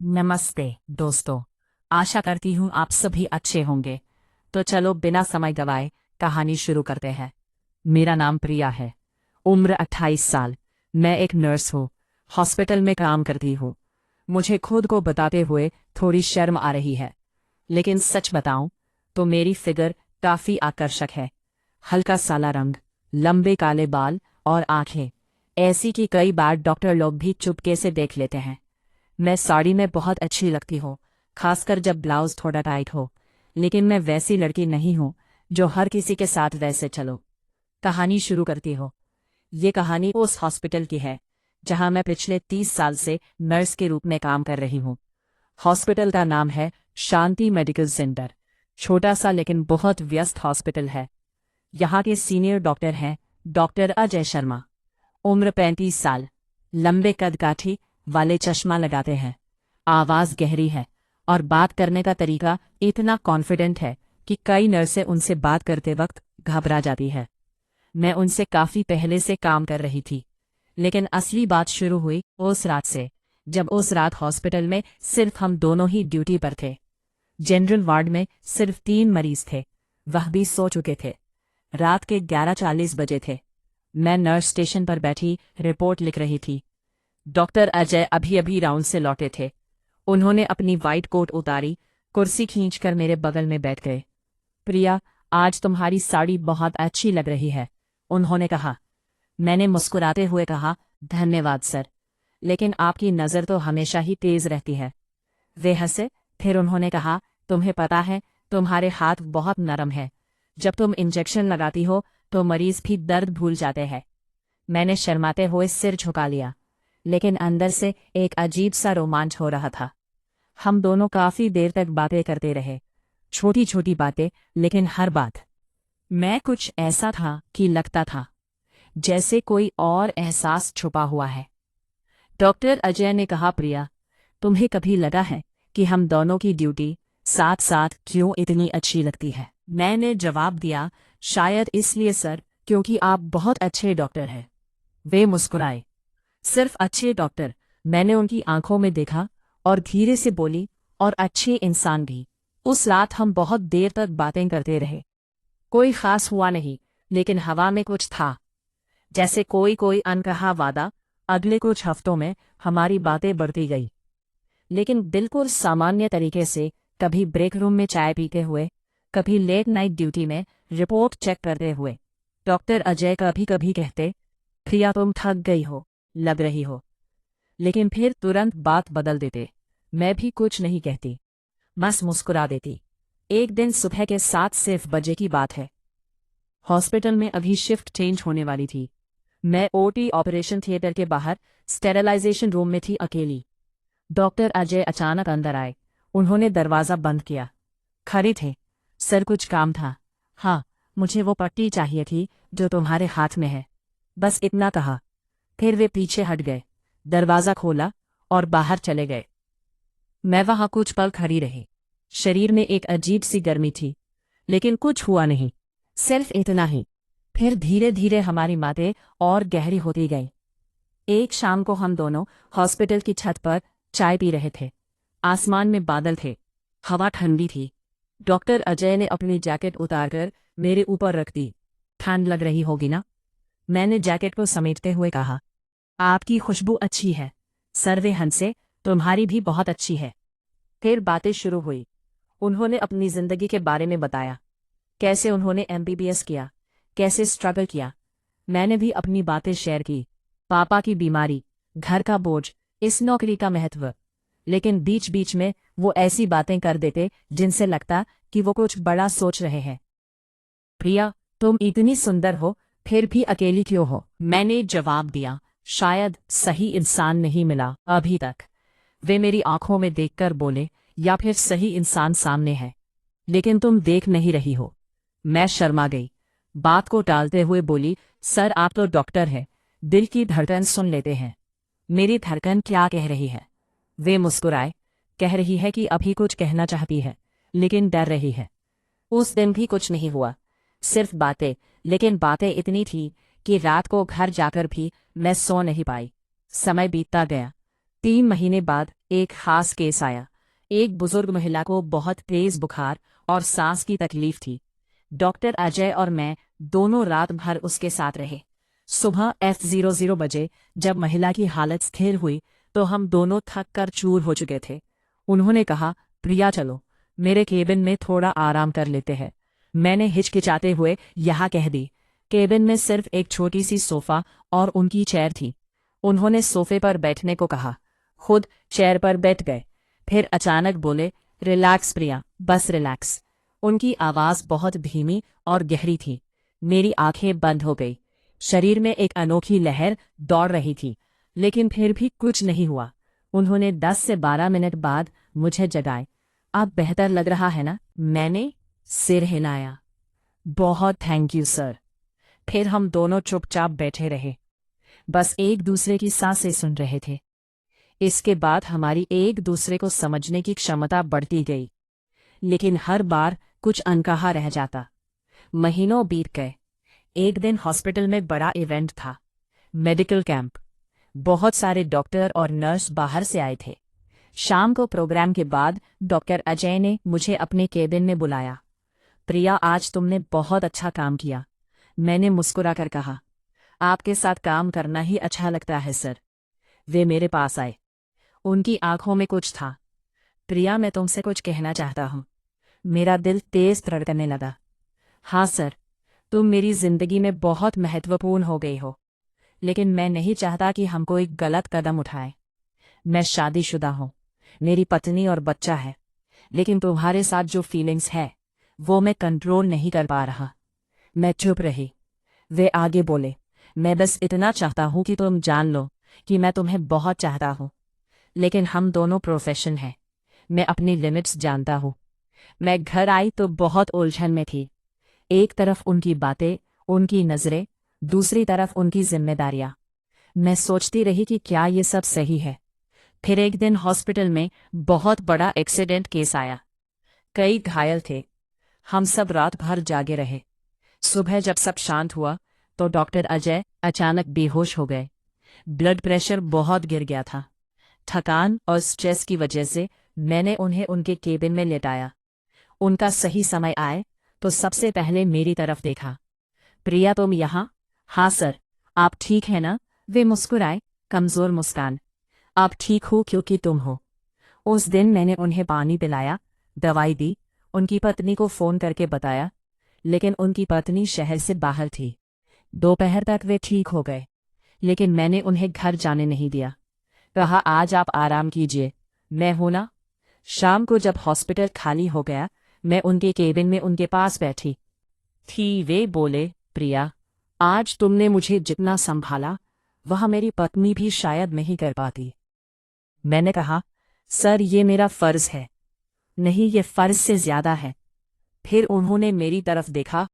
नमस्ते दोस्तों। आशा करती हूँ आप सभी अच्छे होंगे। तो चलो बिना समय गवाए कहानी शुरू करते हैं। मेरा नाम प्रिया है। उम्र 28 साल। मैं एक नर्स हूँ। हॉस्पिटल में काम करती हूँ। मुझे खुद को बताते हुए थोड़ी शर्म आ रही है, लेकिन सच बताऊं तो मेरी फिगर काफी आकर्षक है। हल्का साला रंग, लंबे काले बाल और आंखें ऐसी कि कई बार डॉक्टर लोग भी चुपके से देख लेते हैं। मैं साड़ी में बहुत अच्छी लगती हूँ, खासकर जब ब्लाउज थोड़ा टाइट हो। लेकिन मैं वैसी लड़की नहीं हूँ जो हर किसी के साथ वैसे चलो। कहानी शुरू करती हो। ये कहानी उस हॉस्पिटल की है जहां मैं पिछले 30 साल से नर्स के रूप में काम कर रही हूँ। हॉस्पिटल का नाम है शांति मेडिकल सेंटर। छोटा सा लेकिन बहुत व्यस्त हॉस्पिटल है। यहाँ के सीनियर डॉक्टर हैं डॉक्टर अजय शर्मा। उम्र 35 साल। लंबे कदकाठी वाले चश्मा लगाते हैं। आवाज गहरी है और बात करने का तरीका इतना कॉन्फिडेंट है कि कई नर्सें उनसे बात करते वक्त घबरा जाती है। मैं उनसे काफी पहले से काम कर रही थी, लेकिन असली बात शुरू हुई उस रात से, जब उस रात हॉस्पिटल में सिर्फ हम दोनों ही ड्यूटी पर थे। जनरल वार्ड में सिर्फ 3 मरीज थे, वह भी सो चुके थे। रात के 11:40 बजे थे। मैं नर्स स्टेशन पर बैठी रिपोर्ट लिख रही थी। डॉक्टर अजय अभी अभी राउंड से लौटे थे। उन्होंने अपनी वाइट कोट उतारी, कुर्सी खींचकर मेरे बगल में बैठ गए। प्रिया, आज तुम्हारी साड़ी बहुत अच्छी लग रही है, उन्होंने कहा। मैंने मुस्कुराते हुए कहा, धन्यवाद सर, लेकिन आपकी नज़र तो हमेशा ही तेज रहती है। वे हंसे। फिर उन्होंने कहा, तुम्हें पता है, तुम्हारे हाथ बहुत नरम है। जब तुम इंजेक्शन लगाती हो तो मरीज भी दर्द भूल जाते हैं। मैंने शर्माते हुए सिर झुका लिया, लेकिन अंदर से एक अजीब सा रोमांच हो रहा था। हम दोनों काफी देर तक बातें करते रहे। छोटी छोटी बातें, लेकिन हर बात मैं कुछ ऐसा था कि लगता था जैसे कोई और एहसास छुपा हुआ है। डॉक्टर अजय ने कहा, प्रिया, तुम्हें कभी लगा है कि हम दोनों की ड्यूटी साथ साथ क्यों इतनी अच्छी लगती है? मैंने जवाब दिया, शायद इसलिए सर, क्योंकि आप बहुत अच्छे डॉक्टर हैं। वे मुस्कुराए। सिर्फ अच्छे डॉक्टर? मैंने उनकी आंखों में देखा और धीरे से बोली, और अच्छे इंसान भी। उस रात हम बहुत देर तक बातें करते रहे। कोई खास हुआ नहीं, लेकिन हवा में कुछ था, जैसे कोई कोई अनकहा वादा। अगले कुछ हफ्तों में हमारी बातें बढ़ती गई, लेकिन बिल्कुल सामान्य तरीके से। कभी ब्रेक रूम में चाय पीते हुए, कभी लेट नाइट ड्यूटी में रिपोर्ट चेक करते हुए। डॉक्टर अजय कभी कभी कहते, प्रिया, तुम थक गई हो लग रही हो, लेकिन फिर तुरंत बात बदल देते। मैं भी कुछ नहीं कहती, बस मुस्कुरा देती। एक दिन सुबह के 7 बजे की बात है। हॉस्पिटल में अभी शिफ्ट चेंज होने वाली थी। मैं ओटी ऑपरेशन थिएटर के बाहर स्टेरिलाइजेशन रूम में थी, अकेली। डॉक्टर अजय अचानक अंदर आए। उन्होंने दरवाज़ा बंद किया। खड़े थे। सर, कुछ काम था? हाँ, मुझे वो पट्टी चाहिए थी जो तुम्हारे हाथ में है, बस इतना कहा। फिर वे पीछे हट गए, दरवाज़ा खोला और बाहर चले गए। मैं वहां कुछ पल खड़ी रही। शरीर में एक अजीब सी गर्मी थी, लेकिन कुछ हुआ नहीं, सिर्फ इतना ही। फिर धीरे धीरे हमारी बातें और गहरी होती गई। एक शाम को हम दोनों हॉस्पिटल की छत पर चाय पी रहे थे। आसमान में बादल थे, हवा ठंडी थी। डॉक्टर अजय ने अपनी जैकेट उतारकर मेरे ऊपर रख दी। ठंड लग रही होगी ना? मैंने जैकेट को समेटते हुए कहा। आपकी खुशबू अच्छी है। सर, वे हंसे, तुम्हारी भी बहुत अच्छी है। फिर बातें शुरू हुई। उन्होंने अपनी जिंदगी के बारे में बताया, कैसे उन्होंने एमबीबीएस किया, कैसे स्ट्रगल किया। मैंने भी अपनी बातें शेयर की, पापा की बीमारी, घर का बोझ, इस नौकरी का महत्व। लेकिन बीच बीच में वो ऐसी बातें कर देते जिनसे लगता कि वो कुछ बड़ा सोच रहे हैं। प्रिया, तुम इतनी सुंदर हो, फिर भी अकेली क्यों हो? मैंने जवाब दिया, शायद सही इंसान नहीं मिला अभी तक। वे मेरी आंखों में देखकर बोले, या फिर सही इंसान सामने है, लेकिन तुम देख नहीं रही हो। मैं शर्मा गई। बात को टालते हुए बोली, सर, आप तो डॉक्टर हैं, दिल की धड़कन सुन लेते हैं। मेरी धड़कन क्या कह रही है? वे मुस्कुराए। कह रही है कि अभी कुछ कहना चाहती है, लेकिन डर रही है। उस दिन भी कुछ नहीं हुआ, सिर्फ बातें, लेकिन बातें इतनी थी कि रात को घर जाकर भी मैं सो नहीं पाई। समय बीतता गया। 3 महीने बाद एक खास केस आया। एक बुजुर्ग महिला को बहुत तेज बुखार और सांस की तकलीफ थी। डॉक्टर अजय और मैं दोनों रात भर उसके साथ रहे। सुबह F00 बजे जब महिला की हालत स्थिर हुई तो हम दोनों थक कर चूर हो चुके थे। उन्होंने कहा, प्रिया चलो, मेरे केबिन में थोड़ा आराम कर लेते हैं। मैंने हिचकिचाते हुए यहाँ कह दी। केबिन में सिर्फ एक छोटी सी सोफा और उनकी चेयर थी। उन्होंने सोफे पर बैठने को कहा, खुद चेयर पर बैठ गए। फिर अचानक बोले, रिलैक्स प्रिया, बस रिलैक्स। उनकी आवाज़ बहुत धीमी और गहरी थी। मेरी आंखें बंद हो गई। शरीर में एक अनोखी लहर दौड़ रही थी, लेकिन फिर भी कुछ नहीं हुआ। उन्होंने 10 से 12 मिनट बाद मुझे जगाए। अब बेहतर लग रहा है ना? मैंने सिर हिलाया। बहुत थैंक यू सर। फिर हम दोनों चुपचाप बैठे रहे, बस एक दूसरे की सांसें सुन रहे थे। इसके बाद हमारी एक दूसरे को समझने की क्षमता बढ़ती गई, लेकिन हर बार कुछ अनकहा रह जाता। महीनों बीत गए। एक दिन हॉस्पिटल में बड़ा इवेंट था, मेडिकल कैंप। बहुत सारे डॉक्टर और नर्स बाहर से आए थे। शाम को प्रोग्राम के बाद डॉक्टर अजय ने मुझे अपने केबिन में बुलाया। प्रिया, आज तुमने बहुत अच्छा काम किया। मैंने मुस्कुराकर कहा, आपके साथ काम करना ही अच्छा लगता है सर। वे मेरे पास आए। उनकी आंखों में कुछ था। प्रिया, मैं तुमसे कुछ कहना चाहता हूँ। मेरा दिल तेज धड़कने लगा। हाँ सर, तुम मेरी जिंदगी में बहुत महत्वपूर्ण हो गई हो, लेकिन मैं नहीं चाहता कि हम कोई गलत कदम उठाएं। मैं शादीशुदा हूँ, मेरी पत्नी और बच्चा है, लेकिन तुम्हारे साथ जो फीलिंग्स है वो मैं कंट्रोल नहीं कर पा रहा। मैं चुप रही। वे आगे बोले, मैं बस इतना चाहता हूँ कि तुम जान लो कि मैं तुम्हें बहुत चाहता हूँ, लेकिन हम दोनों प्रोफेशन हैं। मैं अपनी लिमिट्स जानता हूँ। मैं घर आई तो बहुत उलझन में थी। एक तरफ उनकी बातें, उनकी नज़रें, दूसरी तरफ उनकी जिम्मेदारियां। मैं सोचती रही कि क्या ये सब सही है। फिर एक दिन हॉस्पिटल में बहुत बड़ा एक्सीडेंट केस आया। कई घायल थे। हम सब रात भर जागे रहे। सुबह जब सब शांत हुआ तो डॉक्टर अजय अचानक बेहोश हो गए। ब्लड प्रेशर बहुत गिर गया था। थकान और स्ट्रेस की वजह से मैंने उन्हें उनके केबिन में लेटाया। उनका सही समय आए तो सबसे पहले मेरी तरफ देखा। प्रिया, तुम यहाँ? हाँ सर। आप ठीक है ना? वे मुस्कुराए, कमजोर मुस्कान। आप ठीक हो क्योंकि तुम हो। उस दिन मैंने उन्हें पानी पिलाया, दवाई दी, उनकी पत्नी को फोन करके बताया, लेकिन उनकी पत्नी शहर से बाहर थी। दोपहर तक वे ठीक हो गए, लेकिन मैंने उन्हें घर जाने नहीं दिया। कहा, आज आप आराम कीजिए, मैं हूं ना। शाम को जब हॉस्पिटल खाली हो गया, मैं उनके केबिन में उनके पास बैठी थी। वे बोले, प्रिया, आज तुमने मुझे जितना संभाला वह मेरी पत्नी भी शायद नहीं कर पाती। मैंने कहा, सर ये मेरा फर्ज है। नहीं, ये फर्ज से ज्यादा है। फिर उन्होंने मेरी तरफ देखा